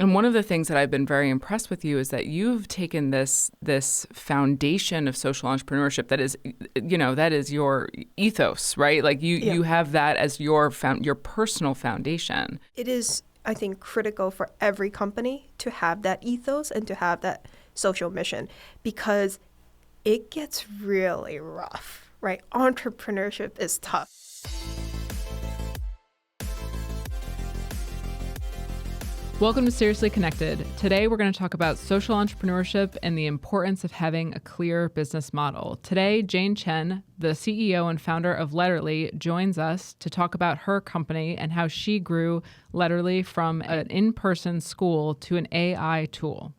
And one of the things that I've been very impressed with you is that you've taken this foundation of social entrepreneurship that is, that is your ethos, right? Like you have that as your personal foundation. It is, I think, critical for every company to have that ethos and to have that social mission, because it gets really rough, right? Entrepreneurship is tough. Welcome to Seriously Connected. Today, we're going to talk about social entrepreneurship and the importance of having a clear business model. Today, Chen, the CEO and founder of Letterly, joins us to talk about her company and how she grew Letterly from an in-person school to an AI tool.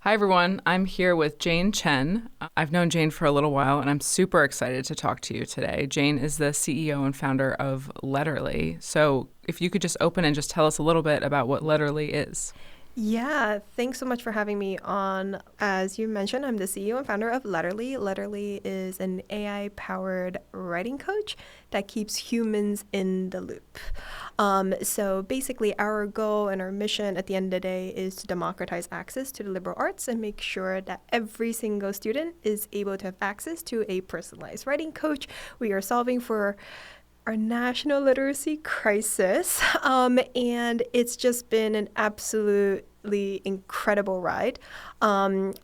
Hi, everyone. I'm here with Chen. I've known Jane for a little while, and I'm super excited to talk to you today. Jane is the CEO and founder of Letterly. So if you could just open and just tell us a little bit about what Letterly is. Yeah, thanks so much for having me on. As you mentioned, I'm the CEO and founder of Letterly. Letterly is an AI-powered writing coach that keeps humans in the loop. So basically, our goal and our mission at the end of the day is to democratize access to the liberal arts and make sure that every single student is able to have access to a personalized writing coach. We are solving for our national literacy crisis, and it's just been an absolutely incredible ride.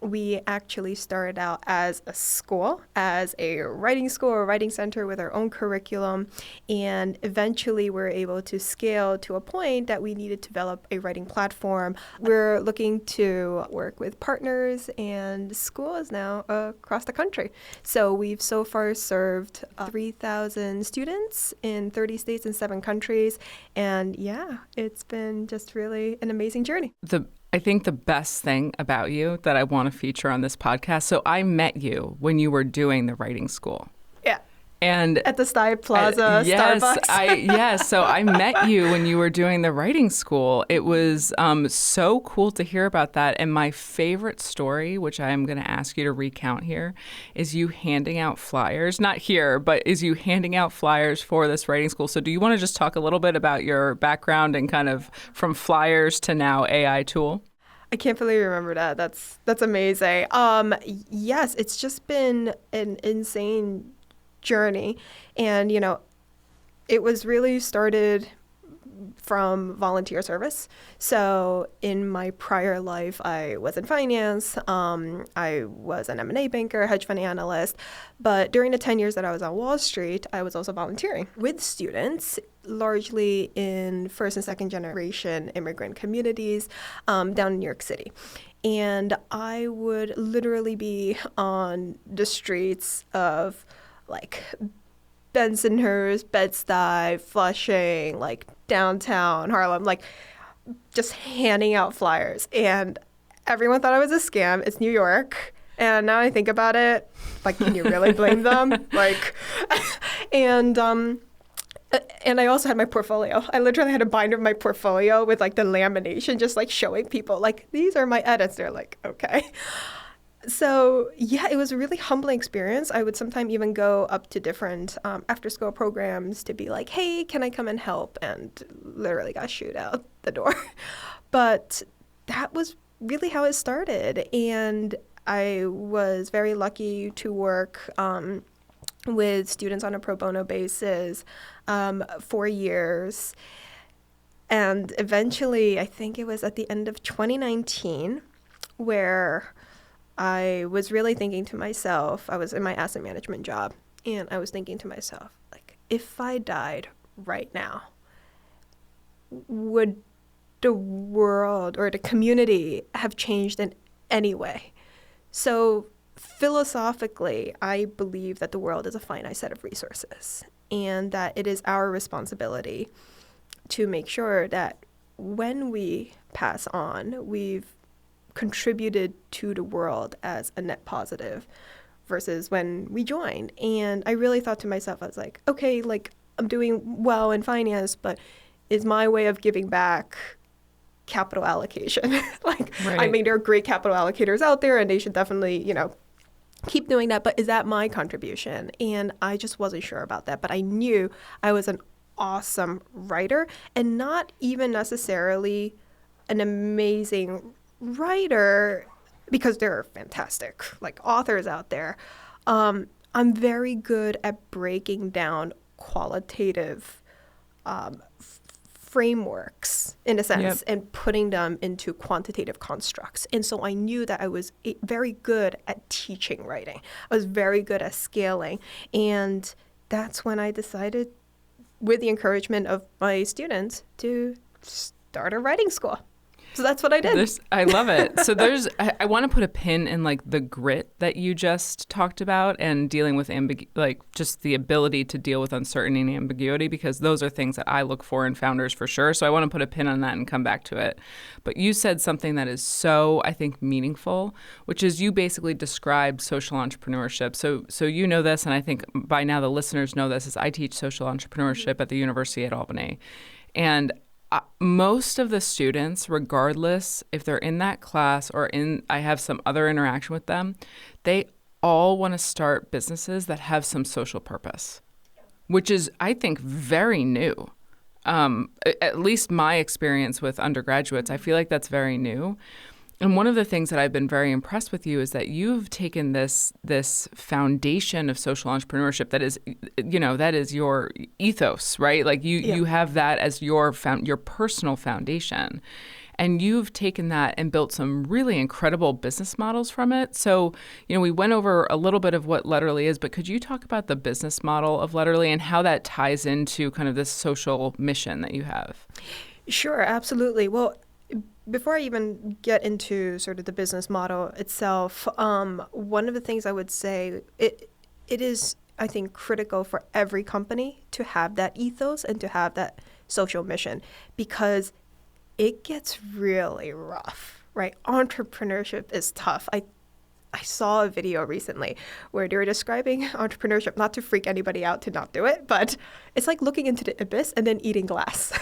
We actually started out as a school, as a writing school or writing center with our own curriculum, and eventually we're able to scale to a point that we needed to develop a writing platform. We're looking to work with partners and schools now across the country. So we've so far served 3,000 students in 30 states and 7 countries. And yeah, it's been just really an amazing journey. I think the best thing about you that I want to feature on this podcast, so I met you when you were doing the writing school. Yeah. And at the Style Plaza, Starbucks. So I met you when you were doing the writing school. It was so cool to hear about that. And my favorite story, which I'm going to ask you to recount here, is you handing out flyers. Not here, but is you handing out flyers for this writing school. So do you want to just talk a little bit about your background and kind of from flyers to now AI tool? I can't believe you remember that. That's amazing. Yes, it's just been an insane journey. And, it was really started from volunteer service. So in my prior life, I was in finance. I was an M&A banker, hedge fund analyst. But during the 10 years that I was on Wall Street, I was also volunteering with students, largely in first and second generation immigrant communities down in New York City. And I would literally be on the streets of like Bensonhurst, Bed-Stuy, Flushing, like downtown Harlem, like just handing out flyers. And everyone thought I was a scam. It's New York. And now I think about it, like, can you really blame them? And I also had my portfolio. I literally had a binder of my portfolio with like the lamination, just like showing people like, these are my edits. They're like, okay. So yeah, it was a really humbling experience. I would sometimes even go up to different after-school programs to be like, hey, can I come and help? And literally got shooed out the door. But that was really how it started. And I was very lucky to work with students on a pro bono basis for years. And eventually, I think it was at the end of 2019, where I was really thinking to myself, I was in my asset management job, and I was thinking to myself, like, if I died right now, would the world or the community have changed in any way? So philosophically, I believe that the world is a finite set of resources, and that it is our responsibility to make sure that when we pass on, we've contributed to the world as a net positive versus when we joined. And I really thought to myself, I was like, okay, like I'm doing well in finance, but is my way of giving back capital allocation? Right. I mean, there are great capital allocators out there and they should definitely, keep doing that. But is that my contribution? And I just wasn't sure about that. But I knew I was an awesome writer, and not even necessarily an amazing writer, because there are fantastic like authors out there. I'm very good at breaking down qualitative frameworks, in a sense, and putting them into quantitative constructs. And so I knew that I was very good at teaching writing. I was very good at scaling. And that's when I decided, with the encouragement of my students, to start a writing school. So that's what I did. I love it. So I want to put a pin in like the grit that you just talked about and dealing with like just the ability to deal with uncertainty and ambiguity, because those are things that I look for in founders for sure. So I want to put a pin on that and come back to it. But you said something that is so, I think, meaningful, which is you basically described social entrepreneurship. So you know this, and I think by now the listeners know this, is I teach social entrepreneurship at the University at Albany. And most of the students, regardless if they're in that class or I have some other interaction with them, they all want to start businesses that have some social purpose, which is, I think, very new. At least my experience with undergraduates, I feel like that's very new. And one of the things that I've been very impressed with you is that you've taken this foundation of social entrepreneurship that is your ethos, right? Like you have that as your personal foundation. And you've taken that and built some really incredible business models from it. So, we went over a little bit of what Letterly is, but could you talk about the business model of Letterly and how that ties into kind of this social mission that you have? Sure, absolutely. Well, before I even get into sort of the business model itself, one of the things I would say, it is, I think, critical for every company to have that ethos and to have that social mission, because it gets really rough, right? Entrepreneurship is tough. I saw a video recently where they were describing entrepreneurship, not to freak anybody out to not do it, but it's like looking into the abyss and then eating glass.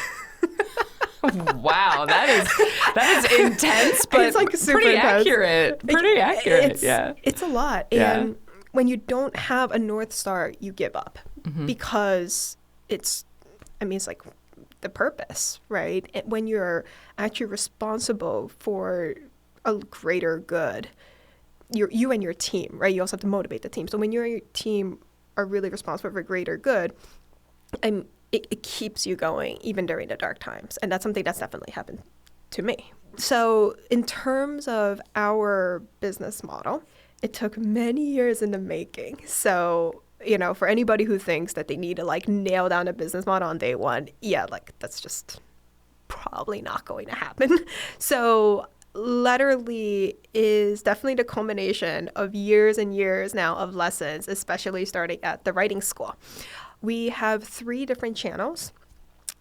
Wow, that is intense, but it's like super pretty intense. Accurate. Pretty accurate. It's a lot. Yeah. And when you don't have a North Star, you give up, because it's like the purpose, right? And when you're actually responsible for a greater good, you and your team, right? You also have to motivate the team. So when you and your team are really responsible for greater good, it keeps you going even during the dark times. And that's something that's definitely happened to me. So in terms of our business model, it took many years in the making. So, for anybody who thinks that they need to like nail down a business model on day one, that's just probably not going to happen. So Letterly is definitely the culmination of years and years now of lessons, especially starting at the writing school. We have 3 different channels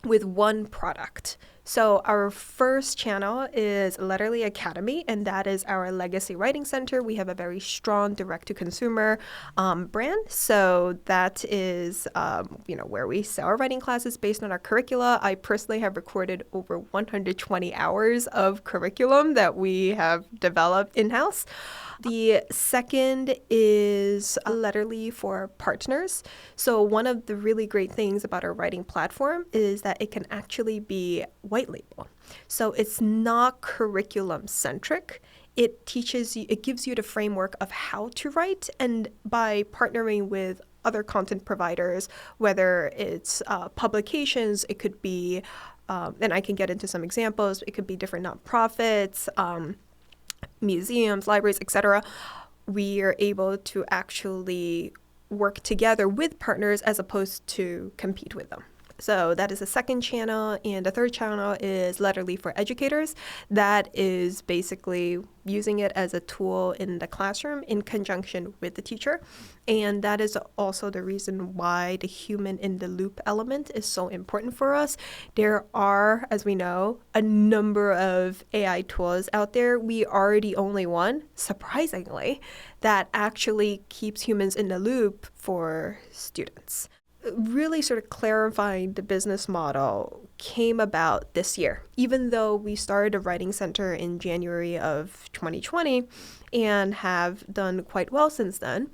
with one product. So our first channel is Letterly Academy, and that is our legacy writing center. We have a very strong direct-to-consumer brand. So that is, where we sell our writing classes based on our curricula. I personally have recorded over 120 hours of curriculum that we have developed in-house. The second is Letterly for partners. So one of the really great things about our writing platform is that it can actually be white label. So it's not curriculum centric. It gives you the framework of how to write, and by partnering with other content providers, whether it's publications, it could be, and I can get into some examples, it could be different nonprofits, museums, libraries, etc., we are able to actually work together with partners as opposed to compete with them. So that is the second channel. And the third channel is Letterly for educators. That is basically using it as a tool in the classroom in conjunction with the teacher. And that is also the reason why the human in the loop element is so important for us. There are, as we know, a number of AI tools out there. We are the only one, surprisingly, that actually keeps humans in the loop for students. Really sort of clarifying the business model came about this year. Even though we started a writing center in January of 2020 and have done quite well since then,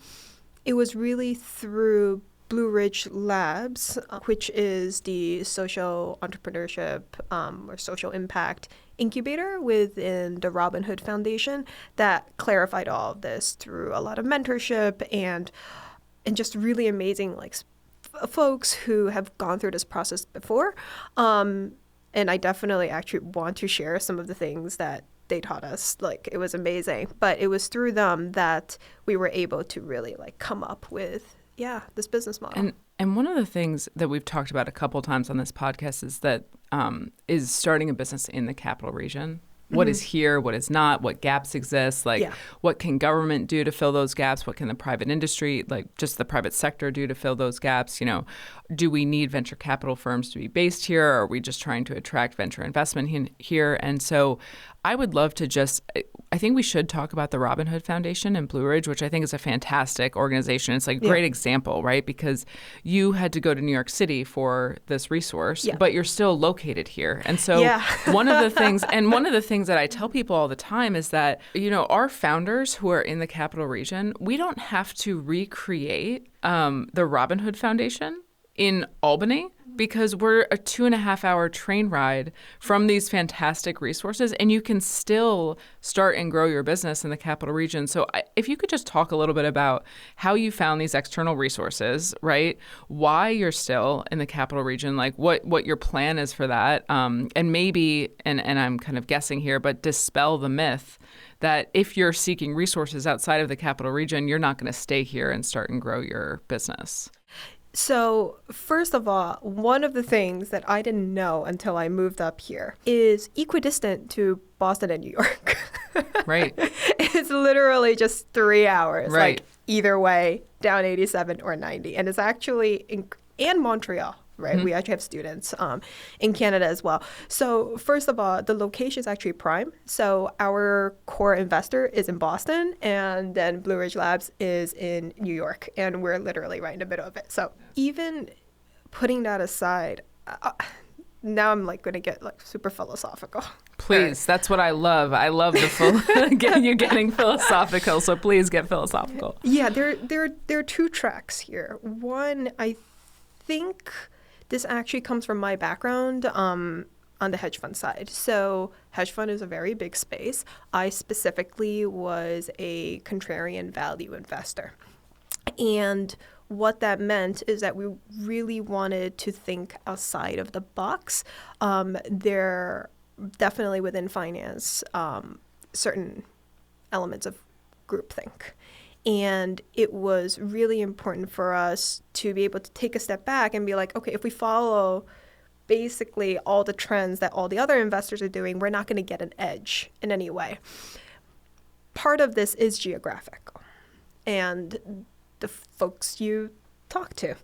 it was really through Blue Ridge Labs, which is the social entrepreneurship or social impact incubator within the Robin Hood Foundation, that clarified all of this through a lot of mentorship and just really amazing folks who have gone through this process before. And I definitely actually want to share some of the things that they taught us. It was amazing. But it was through them that we were able to really come up with, this business model. And one of the things that we've talked about a couple of times on this podcast is that is starting a business in the capital region. What is here, what is not, what gaps exist, what can government do to fill those gaps? What can the private industry, just the private sector do to fill those gaps? Do we need venture capital firms to be based here? Or are we just trying to attract venture investment here? And so I would love to I think we should talk about the Robin Hood Foundation in Blue Ridge, which I think is a fantastic organization. It's a great example, right? Because you had to go to New York City for this resource, but you're still located here. And so one of the things that I tell people all the time is that, our founders who are in the capital region, we don't have to recreate the Robin Hood Foundation in Albany, because we're a 2.5-hour train ride from these fantastic resources, and you can still start and grow your business in the capital region. So if you could just talk a little bit about how you found these external resources, right? Why you're still in the capital region, what your plan is for that, and maybe, and I'm kind of guessing here, but dispel the myth that if you're seeking resources outside of the capital region, you're not going to stay here and start and grow your business. So first of all, one of the things that I didn't know until I moved up here is equidistant to Boston and New York. Right. It's literally just 3 hours, right. Either way, down 87 or 90. And it's actually and Montreal. Right. Mm-hmm. We actually have students in Canada as well. So first of all, the location is actually prime. So our core investor is in Boston, and then Blue Ridge Labs is in New York, and we're literally right in the middle of it. So even putting that aside, now I'm going to get super philosophical. Please, that's what I love. I love you getting philosophical. So please get philosophical. Yeah, there are two tracks here. One, I think this actually comes from my background on the hedge fund side. So hedge fund is a very big space. I specifically was a contrarian value investor. And what that meant is that we really wanted to think outside of the box. There definitely within finance, certain elements of groupthink. And it was really important for us to be able to take a step back and be okay, if we follow basically all the trends that all the other investors are doing, we're not going to get an edge in any way. Part of this is geographical and the folks you talk to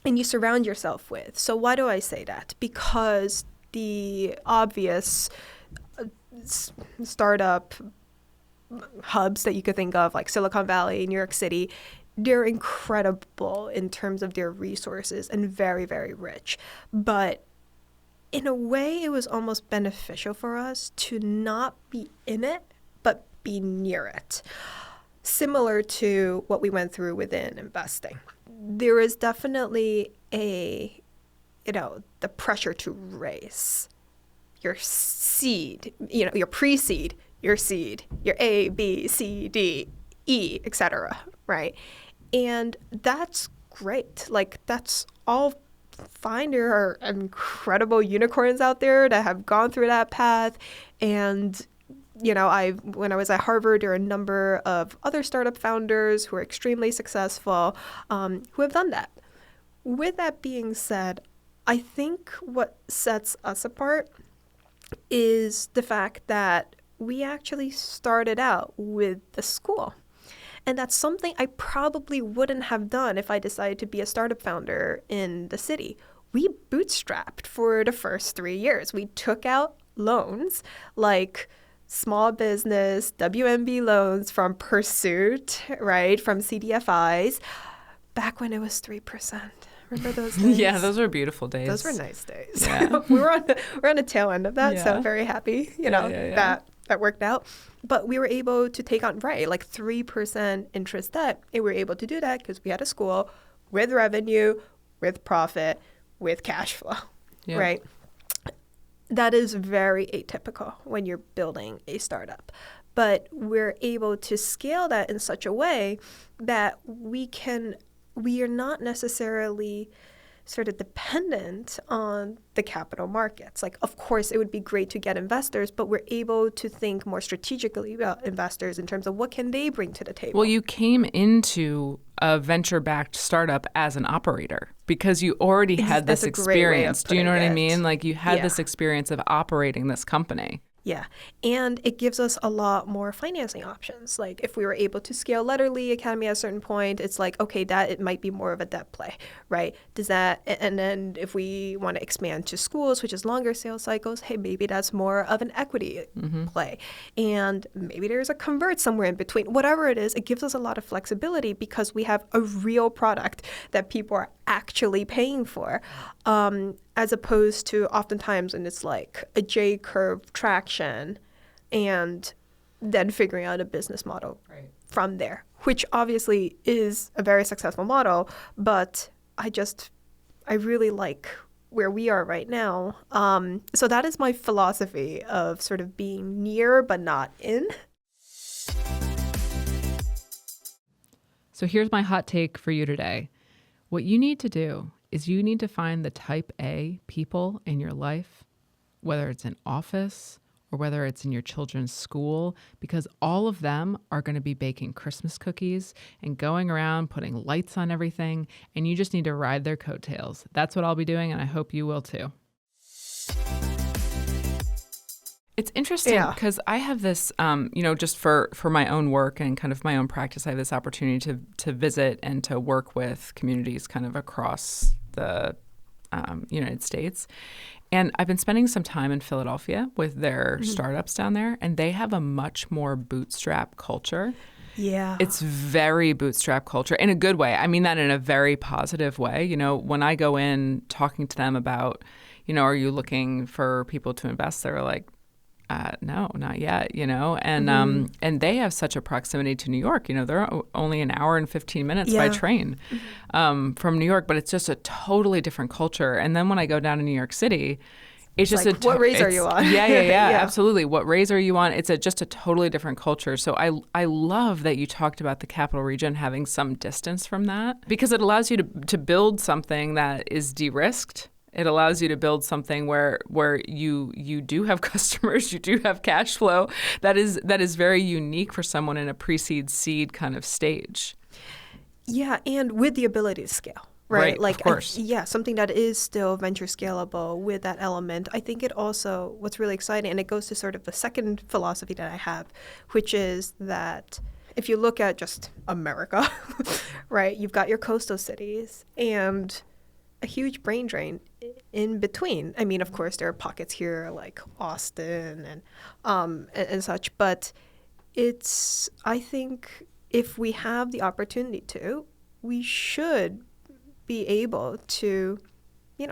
and you surround yourself with. So why do I say that? Because the obvious startup hubs that you could think of, like Silicon Valley, New York City, they're incredible in terms of their resources and very, very rich. But in a way, it was almost beneficial for us to not be in it, but be near it. Similar to what we went through within investing. There is definitely the pressure to raise your seed, your pre-seed, your seed, your A, B, C, D, E, etc., right? And that's great. That's all fine. There are incredible unicorns out there that have gone through that path. And, when I was at Harvard, there are a number of other startup founders who are extremely successful who have done that. With that being said, I think what sets us apart is the fact that we actually started out with the school. And that's something I probably wouldn't have done if I decided to be a startup founder in the city. We bootstrapped for the first 3 years. We took out loans like small business, WMB loans from Pursuit, right, from CDFIs, back when it was 3%. Remember those days? Yeah, those were beautiful days. Those were nice days. Yeah. we're on the tail end of that, so I'm very happy, that worked out. But we were able to take on, 3% interest debt. And we were able to do that because we had a school. with revenue, with profit, with cash flow, Yeah. right? That is very atypical when you're building a startup. But we're able to scale that in such a way that we are not necessarily sort of dependent on the capital markets. Like, of course, it would be great to get investors, but we're able to think more strategically about investors in terms of what can they bring to the table. Well, you came into a venture-backed startup as an operator because you already had this That's a great way of experience. Do you know what putting I it. mean? Like you had Yeah. this experience of operating this company. Yeah. And it gives us a lot more financing options. Like if we were able to scale Letterly Academy at a certain point, it's like, okay, that it might be more of a debt play, right? And then if we want to expand to schools, which is longer sales cycles, hey, maybe that's more of an equity play. And maybe there's a convert somewhere in between. Whatever it is, it gives us a lot of flexibility because we have a real product that people are actually paying for. As opposed to oftentimes when it's like a J-curve traction and then figuring out a business model from there, which obviously is a very successful model, but I really like where we are right now. So that is my philosophy of sort of being near but not in. So here's my hot take for you today. What you need to do is you need to find the type A people in your life, whether it's an office or whether it's in your children's school, because all of them are going to be baking Christmas cookies and going around putting lights on everything, and you just need to ride their coattails. That's what I'll be doing, and I hope you will too. It's interesting because I have this, just for my own work and kind of my own practice, I have this opportunity to visit and to work with communities kind of across the United States. And I've been spending some time in Philadelphia with their startups down there, and they have a much more bootstrap culture. Yeah. It's very bootstrap culture in a good way. I mean that in a very positive way. You know, when I go in talking to them about, are you looking for people to invest? They're like, no, not yet, and they have such a proximity to New York. They're only an hour and 15 minutes by train from New York, but it's just a totally different culture. And then when I go down to New York City, it's just like, what race are you on? Yeah, absolutely. What race are you on? It's just a totally different culture. So I love that you talked about the capital region having some distance from that because it allows you to build something that is de-risked. It allows you to build something where you do have customers, you do have cash flow. That is very unique for someone in a pre-seed seed kind of stage. Yeah, and with the ability to scale. Right, of course. Something that is still venture scalable with that element. I think it also, what's really exciting, and it goes to sort of the second philosophy that I have, which is that if you look at just America, right, you've got your coastal cities and a huge brain drain in between. I mean, of course, there are pockets here like Austin and such, but I think if we have the opportunity to, we should be able to,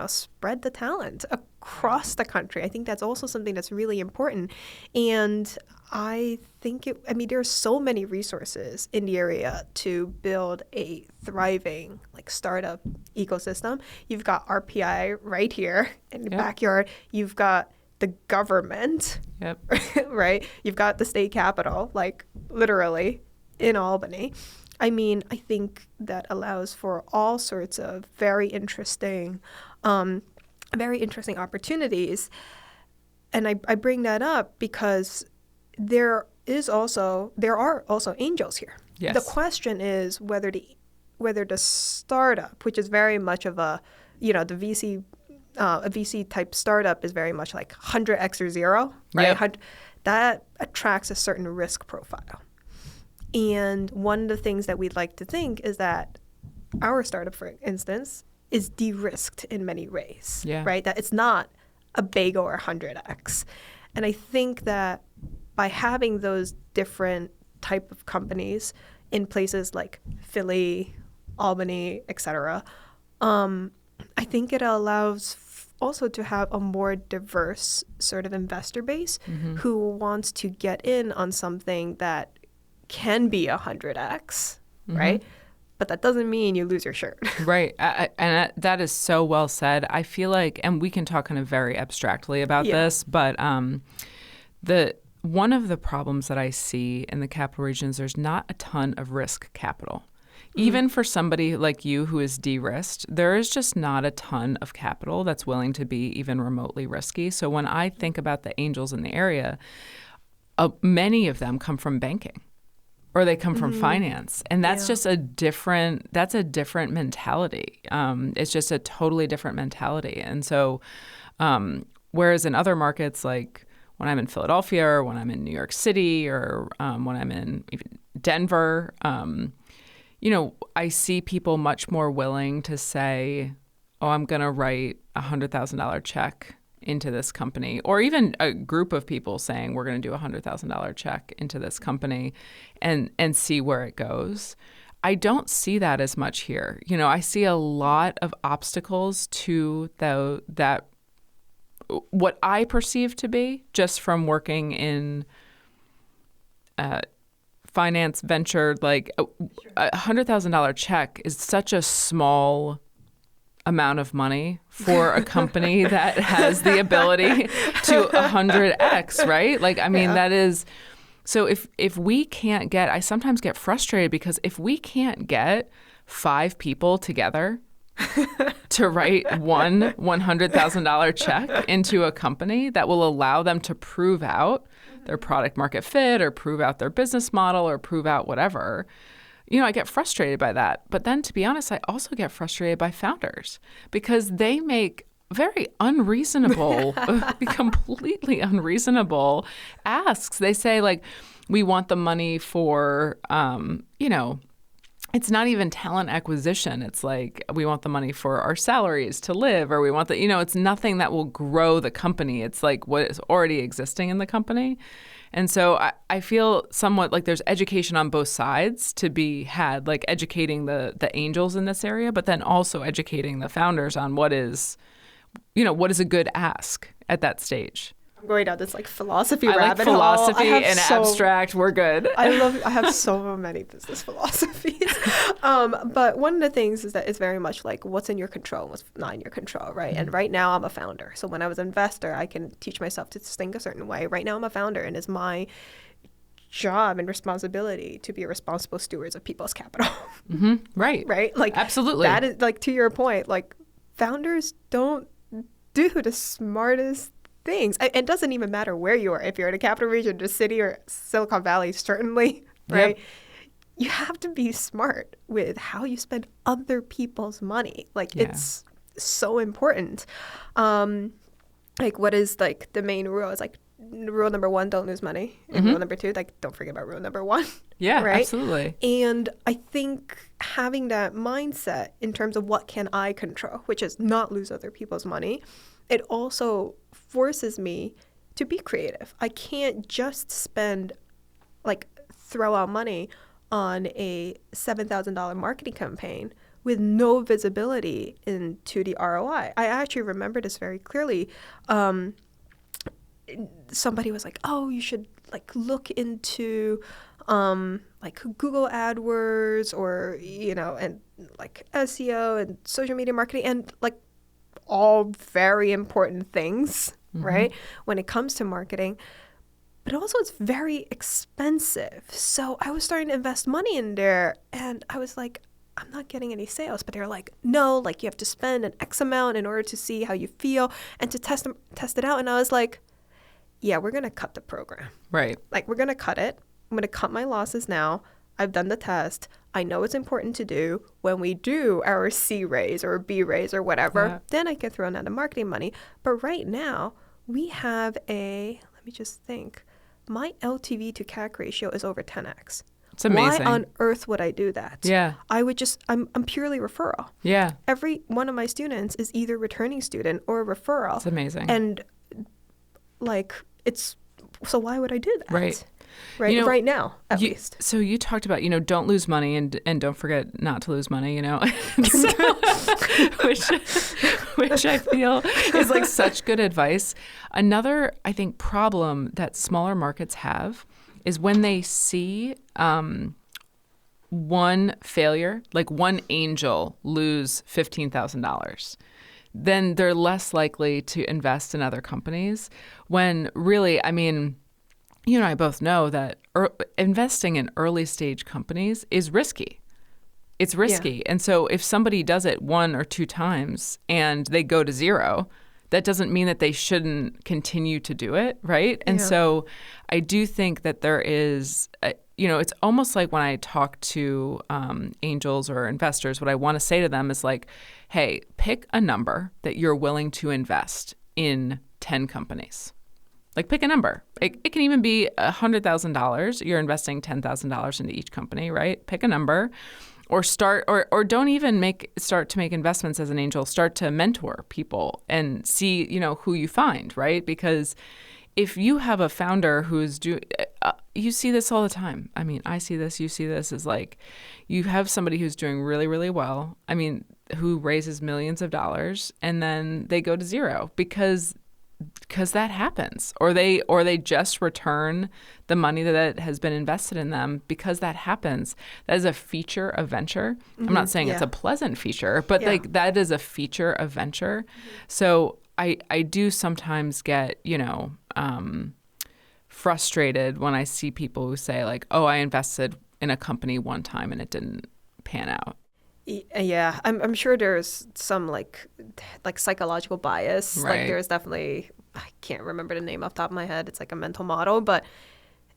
spread the talent across the country. I think that's also something that's really important. And I think there are so many resources in the area to build a thriving startup ecosystem. You've got RPI right here in the backyard. You've got the government, right? You've got the state capitol, literally in Albany. I think that allows for all sorts of very interesting opportunities. And I bring that up because there are also angels here. Yes. The question is whether the startup, which is very much of a VC type startup is very much like 100x or zero, right? Yep. That attracts a certain risk profile. And one of the things that we'd like to think is that our startup, for instance, is de-risked in many ways, right? That it's not a bagel or 100x. And I think that by having those different type of companies in places like Philly, Albany, et cetera, I think it allows also to have a more diverse sort of investor base who wants to get in on something that can be 100x, right? but that doesn't mean you lose your shirt. Right. That is so well said. I feel like, and we can talk kind of very abstractly about this, but one of the problems that I see in the capital regions, there's not a ton of risk capital. Even for somebody like you who is de-risked, there is just not a ton of capital that's willing to be even remotely risky. So when I think about the angels in the area, many of them come from banking or they come from finance. And that's just a different mentality. It's just a totally different mentality. And so whereas in other markets, like when I'm in Philadelphia or when I'm in New York City or when I'm in even Denver, I see people much more willing to say, oh, I'm going to write a $100,000 check into this company, or even a group of people saying we're going to do a $100,000 check into this company and see where it goes. I don't see that as much here. I see a lot of obstacles to that what I perceive to be, just from working in finance, venture, like a $100,000 check is such a small amount of money for a company that has the ability to 100x, right? Like, I mean, that is, so if we can't get, I sometimes get frustrated because if we can't get 5 people together to write one $100,000 check into a company that will allow them to prove out their product market fit or prove out their business model or prove out whatever, I get frustrated by that. But then, to be honest, I also get frustrated by founders because they make very unreasonable, completely unreasonable asks. They say, like, we want the money for, it's not even talent acquisition. It's like, we want the money for our salaries to live, or we want it's nothing that will grow the company. It's like what is already existing in the company. And so I feel somewhat like there's education on both sides to be had, like educating the angels in this area, but then also educating the founders on what is a good ask at that stage. I'm going down this like philosophy rabbit hole. I like philosophy and abstract. We're good. I have so many business philosophies. But one of the things is that it's very much like what's in your control and what's not in your control, right? And right now I'm a founder. So when I was an investor, I can teach myself to think a certain way. Right now I'm a founder, and it's my job and responsibility to be responsible stewards of people's capital. Right. Right? Like, absolutely. That is, like, to your point, like, founders don't do the smartest things. It doesn't even matter where you are. If you're in a capital region, the city, or Silicon Valley, certainly, right? Yep. You have to be smart with how you spend other people's money. Like, it's so important. Like, what is, like, the main rule? It's like, rule number 1, don't lose money. And rule number 2, like, don't forget about rule number 1. Yeah, right? Absolutely. And I think having that mindset in terms of what can I control, which is not lose other people's money, it also forces me to be creative. I can't just throw out money on a $7,000 marketing campaign with no visibility into the ROI. I actually remember this very clearly. Somebody was like, oh, you should look into Google AdWords or, and SEO and social media marketing, and all very important things, right? When it comes to marketing. But also it's very expensive. So I was starting to invest money in there, and I was like, I'm not getting any sales. But they're like, no, you have to spend an X amount in order to see how you feel and to test it out. And I was like, yeah, we're going to cut the program. Right. We're going to cut it. I'm going to cut my losses now. I've done the test. I know it's important to do. When we do our C raise or B raise or whatever, then I get thrown out of marketing money. But right now, we have let me just think. My LTV to CAC ratio is over 10x. It's amazing. Why on earth would I do that? Yeah. I'm purely referral. Yeah. Every one of my students is either returning student or a referral. It's amazing. And so why would I do that? Right. Right. Right now, at least. So you talked about, don't lose money and don't forget not to lose money, which I feel is such good advice. Another, I think, problem that smaller markets have is when they see one failure, like one angel lose $15,000, then they're less likely to invest in other companies. When really, I mean, you and I both know that investing in early stage companies is risky. It's risky. Yeah. And so if somebody does it one or two times and they go to zero, that doesn't mean that they shouldn't continue to do it, right? And so I do think that there is, it's almost like when I talk to angels or investors, what I want to say to them is like, hey, pick a number that you're willing to invest in 10 companies. Like pick a number. It can even be $100,000. You're investing $10,000 into each company, right? Pick a number. Or start, or don't even start to make investments as an angel. Start to mentor people and see, who you find, right? Because if you have a founder who's you see this all the time. I mean, I see this, you see this, is like you have somebody who's doing really, really well. I mean, who raises millions of dollars and then they go to zero because that happens, or they just return the money that has been invested in them because that happens. That is a feature of venture. Mm-hmm. I'm not saying it's a pleasant feature, but like that is a feature of venture. So I do sometimes get, frustrated when I see people who say like, oh, I invested in a company one time and it didn't pan out. Yeah, I'm sure there's some like psychological bias. Right. Like there's definitely, I can't remember the name off the top of my head. It's like a mental model, but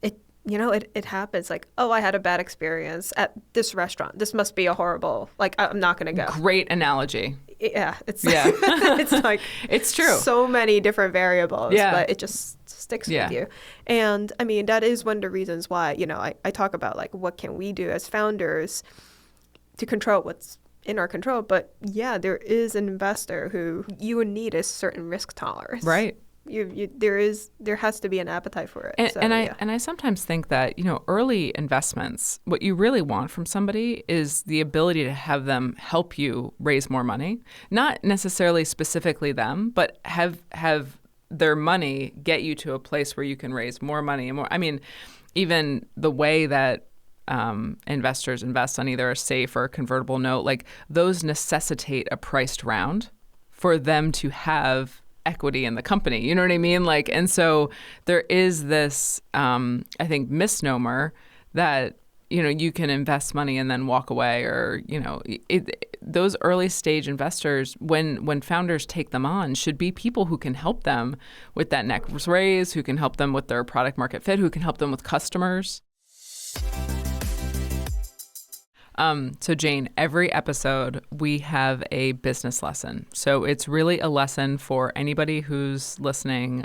it happens. Like, oh, I had a bad experience at this restaurant. This must be a horrible, like I'm not going to go. Great analogy. Yeah, it's it's like it's true. So many different variables, but it just sticks with you. And I mean, that is one of the reasons why, I talk about like what can we do as founders to control what's in our control. But there is an investor who you would need a certain risk tolerance. Right. There has to be an appetite for it. And I sometimes think that, early investments, what you really want from somebody is the ability to have them help you raise more money. Not necessarily specifically them, but have their money get you to a place where you can raise more money and more. I mean, even the way that investors invest on either a safe or a convertible note, like those necessitate a priced round for them to have equity in the company. You know what I mean? Like, and so there is this, I think, misnomer that, you can invest money and then walk away, or, those early stage investors, when founders take them on, should be people who can help them with that next raise, who can help them with their product market fit, who can help them with customers. So Jane, every episode we have a business lesson. So it's really a lesson for anybody who's listening.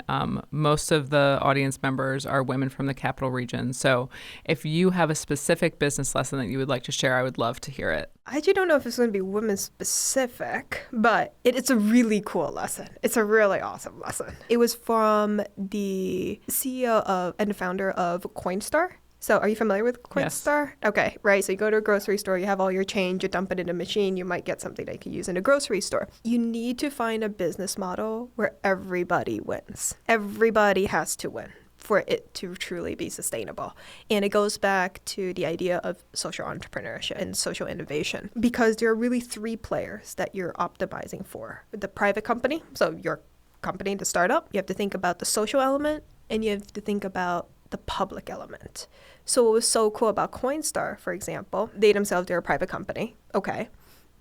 Most of the audience members are women from the Capital Region. So if you have a specific business lesson that you would like to share, I would love to hear it. I actually don't know if it's going to be women specific, but it's a really cool lesson. It's a really awesome lesson. It was from the CEO and founder of Coinstar. So are you familiar with Coinstar? Yes. Okay, right. So you go to a grocery store, you have all your change, you dump it in a machine, you might get something that you can use in a grocery store. You need to find a business model where everybody wins. Everybody has to win for it to truly be sustainable. And it goes back to the idea of social entrepreneurship and social innovation, because there are really three players that you're optimizing for. The private company, so your company, the startup, you have to think about the social element, and you have to think about the public element. So what was so cool about Coinstar, for example, they're a private company. Okay.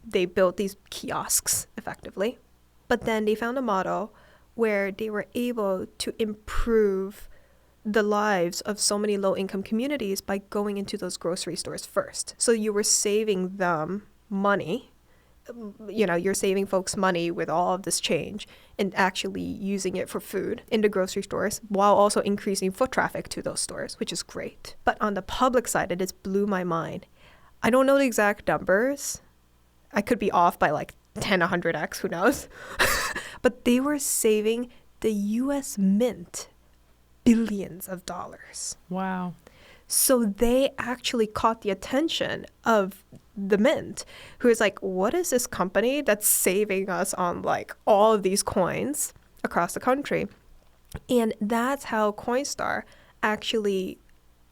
They built these kiosks effectively, but then they found a model where they were able to improve the lives of so many low-income communities by going into those grocery stores first. So you were saving them money. You're saving folks money with all of this change and actually using it for food in the grocery stores while also increasing foot traffic to those stores, which is great. But on the public side, it just blew my mind. I don't know the exact numbers. I could be off by like 10, 100x, who knows? But they were saving the U.S. Mint billions of dollars. Wow. So they actually caught the attention of the Mint, who is like, what is this company that's saving us on like all of these coins across the country? And that's how Coinstar actually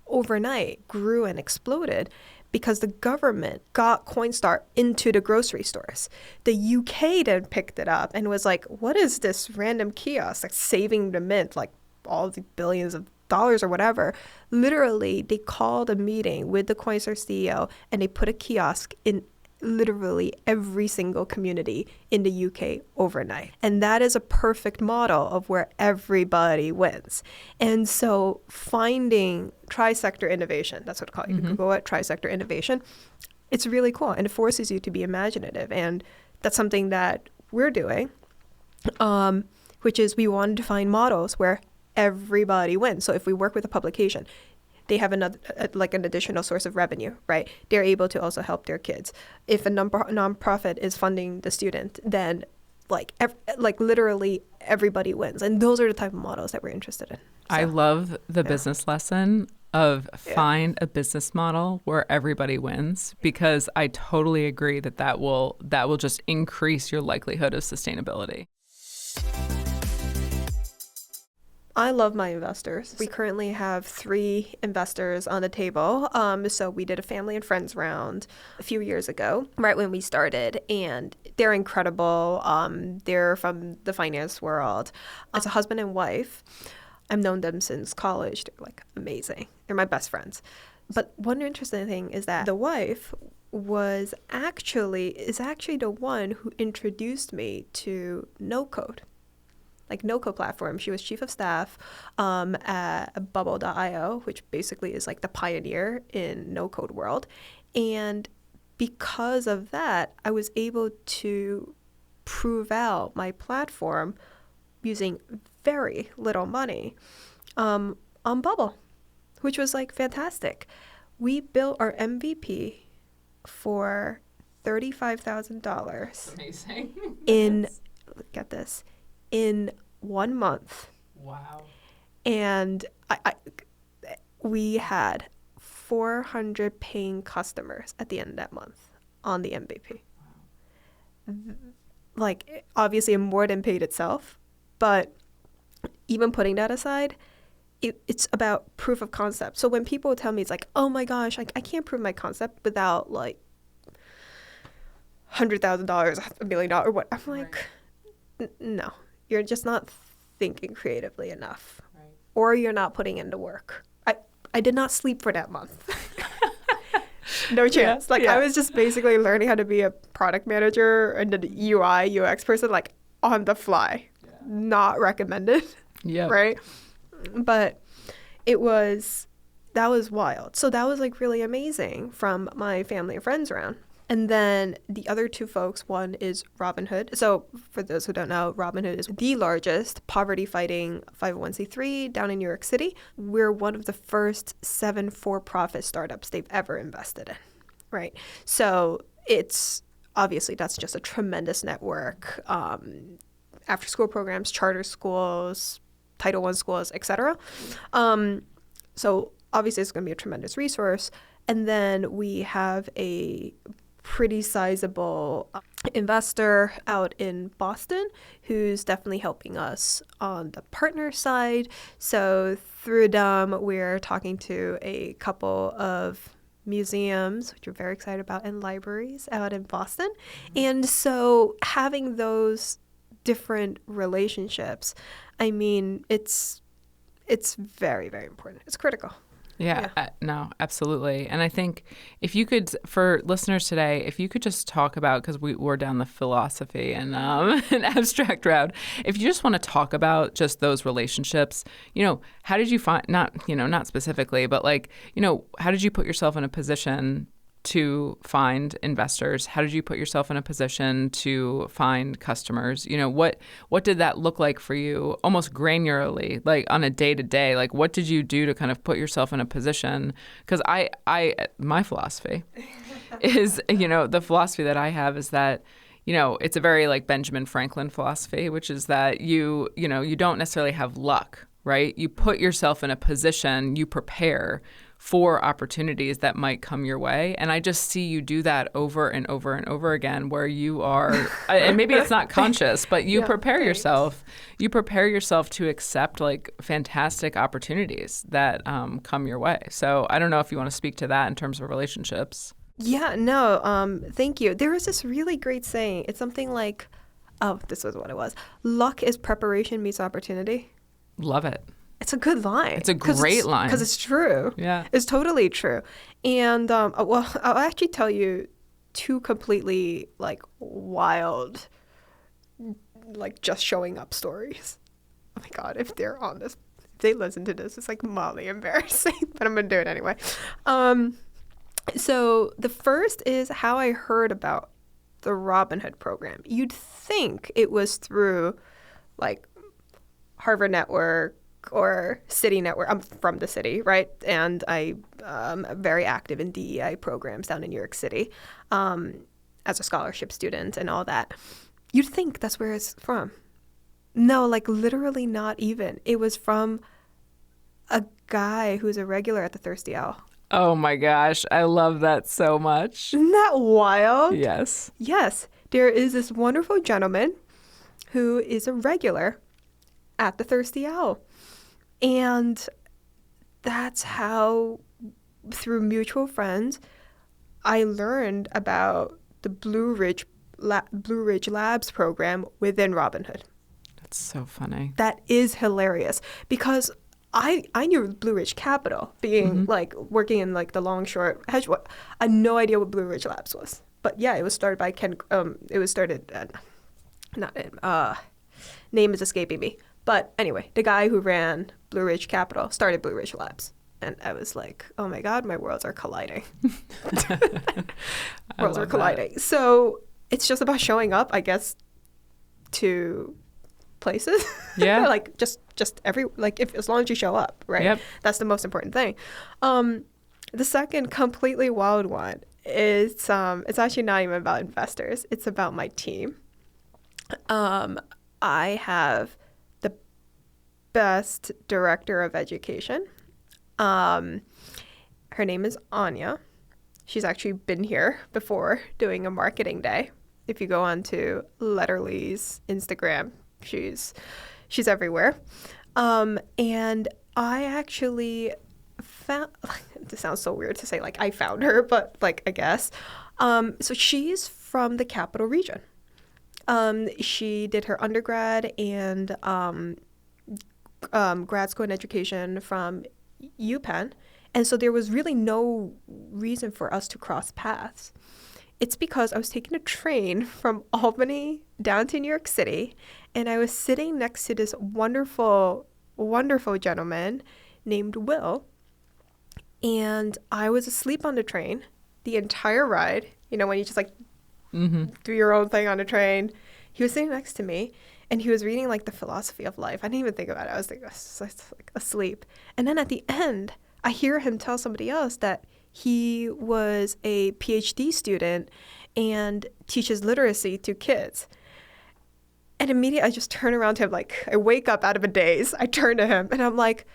overnight grew and exploded, because the government got Coinstar into the grocery stores. The UK then picked it up and was like, what is this random kiosk, like saving the mint, like all the billions of dollars or whatever. Literally, they called a meeting with the Coinstar CEO and they put a kiosk in literally every single community in the UK overnight. And that is a perfect model of where everybody wins. And so finding tri-sector innovation, that's what it's called. You can Google it, tri-sector innovation. It's really cool and it forces you to be imaginative. And that's something that we're doing, which is we wanted to find models where everybody wins. So if we work with a publication, they have another, like an additional source of revenue, right? They're able to also help their kids. If a nonprofit is funding the student, then like literally everybody wins. And those are the type of models that we're interested in. So, I love the business lesson of find a business model where everybody wins, because I totally agree that will just increase your likelihood of sustainability. I love my investors. We currently have 3 investors on the table. So we did a family and friends round a few years ago, right when we started, and they're incredible. They're from the finance world. As a husband and wife, I've known them since college. They're like amazing. They're my best friends. But one interesting thing is that the wife is actually the one who introduced me to no code. Like no-code platform. She was chief of staff at Bubble.io, which basically is like the pioneer in no-code world. And because of that, I was able to prove out my platform using very little money on Bubble, which was like fantastic. We built our MVP for $35,000. Amazing. Get this, in 1 month. Wow. And we had 400 paying customers at the end of that month on the MVP. Wow. Like, obviously it more than paid itself, but even putting that aside, it's about proof of concept. So when people tell me, it's like, oh my gosh, I can't prove my concept without like $100,000, $1 million, or what. I'm like, no. You're just not thinking creatively enough, right? Or you're not putting in the work. I did not sleep for that month. No chance. I was just basically learning how to be a product manager and the UI, UX person, like on the fly. Yeah. Not recommended. Yeah. Right? But that was wild. So that was like really amazing from my family and friends around. And then the other 2 folks, one is Robinhood. So for those who don't know, Robinhood is the largest poverty-fighting 501c3 down in New York City. We're one of the first 7 for-profit startups they've ever invested in, right? So it's obviously that's just a tremendous network. After-school programs, charter schools, Title I schools, etc. So obviously it's going to be a tremendous resource. And then we have a pretty sizable investor out in Boston who's definitely helping us on the partner side. So through them, we're talking to a couple of museums, which we're very excited about, and libraries out in Boston. And so having those different relationships, I mean, it's very, very important. It's critical. Yeah. No, absolutely. And I think if you could, for listeners today, if you could just talk about, because we're down the philosophy and an abstract route, if you just want to talk about just those relationships, how did you find, not specifically, but like, how did you put yourself in a position to find investors? How did you put yourself in a position to find customers? What did that look like for you almost granularly, like on a day-to-day? Like, what did you do to kind of put yourself in a position? Because my philosophy is, the philosophy that I have is that, it's a very like Benjamin Franklin philosophy, which is that you don't necessarily have luck, right? You put yourself in a position, you prepare for opportunities that might come your way. And I just see you do that over and over and over again, where you are, and maybe it's not conscious, but you prepare yourself. You prepare yourself to accept like fantastic opportunities that come your way. So I don't know if you want to speak to that in terms of relationships. Yeah, no, thank you. There was this really great saying. It's something like, oh, this was what it was. Luck is preparation meets opportunity. Love it. It's a good line. It's a great line. Because it's true. Yeah. It's totally true. And, well, I'll actually tell you two completely, like, wild, like, just showing up stories. Oh, my God, if they're on this, if they listen to this, it's, like, mildly embarrassing, but I'm going to do it anyway. So the first is how I heard about the Robin Hood program. You'd think it was through, like, Harvard Network or City Network. I'm from the city, right? And I'm very active in DEI programs down in New York City as a scholarship student and all that. You'd think that's where it's from. No, like literally not even. It was from a guy who's a regular at the Thirsty Owl. Oh my gosh, I love that so much. Isn't that wild? Yes. Yes. There is this wonderful gentleman who is a regular at the Thirsty Owl. And that's how, through mutual friends, I learned about the Blue Ridge Labs program within Robin Hood. That's so funny. That is hilarious because I knew Blue Ridge Capital, being like working in like the long short hedge. I had no idea what Blue Ridge Labs was. But yeah, it was started by Ken. It was started, name is escaping me. But anyway, the guy who ran Blue Ridge Capital started Blue Ridge Labs. And I was like, oh my God, my worlds are colliding. Worlds are colliding. That. So it's just about showing up, I guess, to places. Yeah. Like just as long as you show up, right? Yep. That's the most important thing. The second completely wild one is it's actually not even about investors. It's about my team. I have the best director of education. Her name is Anya. She's actually been here before doing a marketing day. If you go onto Letterly's Instagram, she's everywhere. And I actually found, this sounds so weird to say, like I found her, but like I guess. So she's from the Capital Region. She did her undergrad and grad school in education from UPenn. And so there was really no reason for us to cross paths. It's because I was taking a train from Albany down to New York City, and I was sitting next to this wonderful, wonderful gentleman named Will. And I was asleep on the train the entire ride. You know, when you just like do your own thing on a train. He was sitting next to me, and he was reading like the philosophy of life. I didn't even think about it. I was like asleep. And then at the end, I hear him tell somebody else that he was a PhD student and teaches literacy to kids. And immediately I just turn around to him, like I wake up out of a daze. I turn to him and I'm like,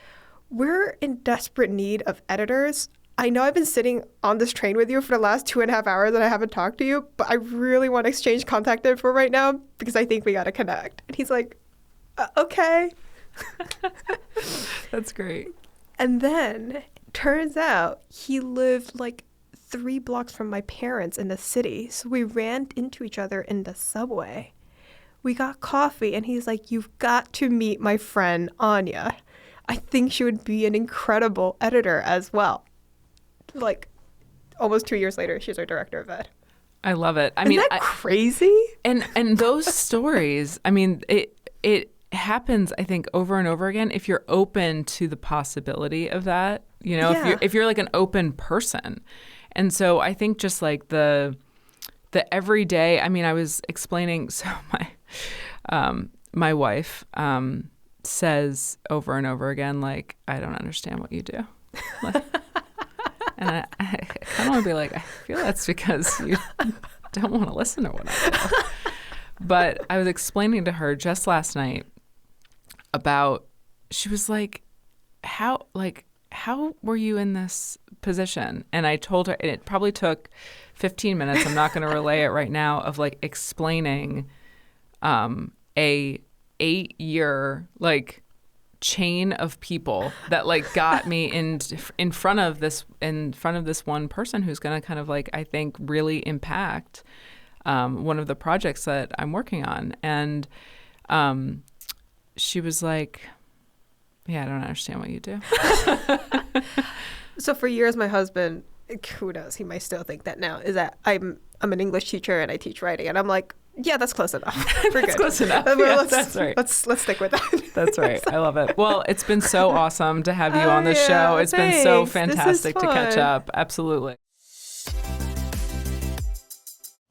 we're in desperate need of editors. I know I've been sitting on this train with you for the last 2.5 hours and I haven't talked to you, but I really want to exchange contact info right now because I think we got to connect. And he's like, okay. That's great. And then turns out he lived like 3 blocks from my parents in the city. So we ran into each other in the subway. We got coffee and he's like, you've got to meet my friend Anya. I think she would be an incredible editor as well. Like almost 2 years later, she's our director of ed. I love it. Isn't that crazy? And those stories, I mean, it happens, I think, over and over again if you're open to the possibility of that. You know, if you're like an open person. And so I think just like the everyday, I mean, I was explaining, so my wife says over and over again, like, I don't understand what you do. Like, and I kind of want to be like, I feel that's because you don't want to listen to what I do. But I was explaining to her just last night about, she was like, how how were you in this position? And I told her, and it probably took 15 minutes. I'm not going to relay it right now, of like explaining a 8-year like chain of people that like got me in front of this one person who's going to kind of like, I think, really impact one of the projects that I'm working on. And she was like, yeah, I don't understand what you do. So for years, my husband, who knows, he might still think that now, is that I'm an English teacher and I teach writing. And I'm like, yeah, that's close enough. We're That's good. close enough. That's right. Let's stick with that. That's right. I love it. Well, it's been so awesome to have you on the show. It's been so fantastic to catch up. Absolutely.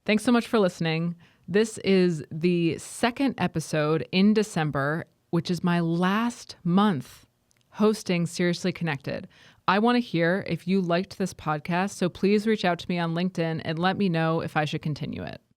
Thanks so much for listening. This is the second episode in December, which is my last month hosting Seriously Connected. I want to hear if you liked this podcast, so please reach out to me on LinkedIn and let me know if I should continue it.